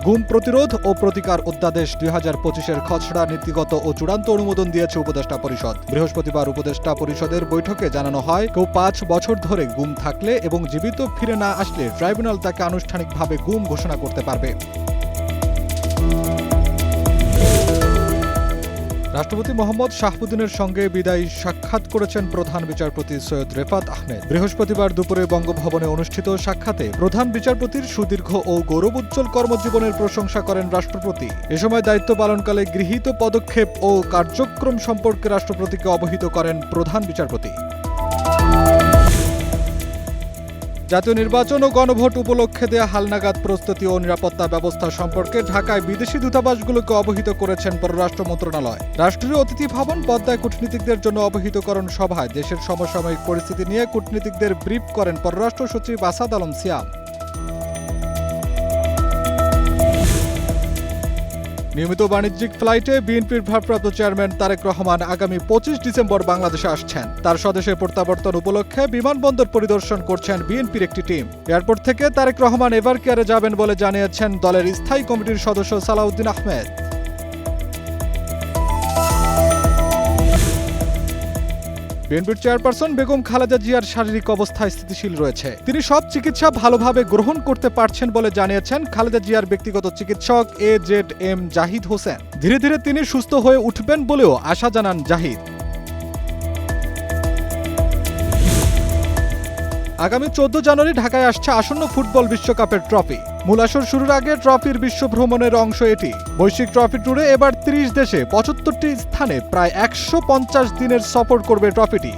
গুম প্রতিরোধ ও প্রতিকার অধ্যাদেশ ২০২৫-এর খসড়া নীতিগত ও চূড়ান্ত অনুমোদন দিয়েছে উপদেষ্টা পরিষদ। বৃহস্পতিবার উপদেষ্টা পরিষদের বৈঠকে জানানো হয়, কেউ ৫ বছর ধরে গুম থাকলে এবং জীবিত ফিরে না আসলে ট্রাইব্যুনাল তাকে আনুষ্ঠানিকভাবে গুম ঘোষণা করতে পারবে। রাষ্ট্রপতি মোহাম্মদ শাহাবুদ্দিনের সঙ্গে বিদায়ী সাক্ষাৎ করেছেন প্রধান বিচারপতি সৈয়দ রেফাত আহমেদ। বৃহস্পতিবার দুপুরে বঙ্গভবনে অনুষ্ঠিত সাক্ষাতে প্রধান বিচারপতির সুদীর্ঘ ও গৌরবোজ্জ্বল কর্মজীবনের প্রশংসা করেন রাষ্ট্রপতি। এ সময় দায়িত্ব পালনকালে গৃহীত পদক্ষেপ ও কার্যক্রম সম্পর্কে রাষ্ট্রপতিকে অবহিত করেন প্রধান বিচারপতি। জাতীয় নির্বাচন ও গণভোট উপলক্ষে দেয়া হালনাগাদ প্রস্তুতি ও নিরাপত্তা ব্যবস্থা সম্পর্কে ঢাকায় বিদেশি দূতাবাসগুলোকে অবহিত করেছেন পররাষ্ট্র মন্ত্রণালয়। রাষ্ট্রীয় অতিথি ভবন পদ্মায় কূটনীতিকদের জন্য অবহিতকরণ সভায় দেশের সমসাময়িক পরিস্থিতি নিয়ে কূটনীতিকদের ব্রিফ করেন পররাষ্ট্র সচিব আসাদ আলম সিয়াম। নিয়মিত বাণিজ্যিক ফ্লাইটে বিএনপির ভারপ্রাপ্ত চেয়ারম্যান তারেক রহমান আগামী ২৫ ডিসেম্বর বাংলাদেশে আসছেন। তার স্বদেশে প্রত্যাবর্তন উপলক্ষে বিমানবন্দর পরিদর্শন করছেন বিএনপির একটি টিম। এয়ারপোর্ট থেকে তারেক রহমান এভারকেয়ারে যাবেন বলে জানিয়েছেন দলের স্থায়ী কমিটির সদস্য সালাউদ্দিন আহমেদ। বিএনপির চেয়ারপারসন বেগম খালেদা জিয়ার শারীরিক অবস্থা স্থিতিশীল রয়েছে। তিনি সব চিকিৎসা ভালোভাবে গ্রহণ করতে পারছেন বলে জানিয়েছেন খালেদা জিয়ার ব্যক্তিগত চিকিৎসক AZM জাহিদ হোসেন। ধীরে ধীরে তিনি সুস্থ হয়ে উঠবেন বলেও আশা জানান জাহিদ। আগামী ১৪ জানুয়ারি ঢাকায় আসছে আসন্ন ফুটবল বিশ্বকাপের ট্রফি। মূল আসর শুরুর আগে ট্রফির বিশ্ব ভ্রমণের অংশ এটি। বৈশ্বিক ট্রফি ট্যুরে এবার ৩০ দেশে ৭৫টি স্থানে প্রায় ১৫০ দিনের সফর করবে ট্রফিটি।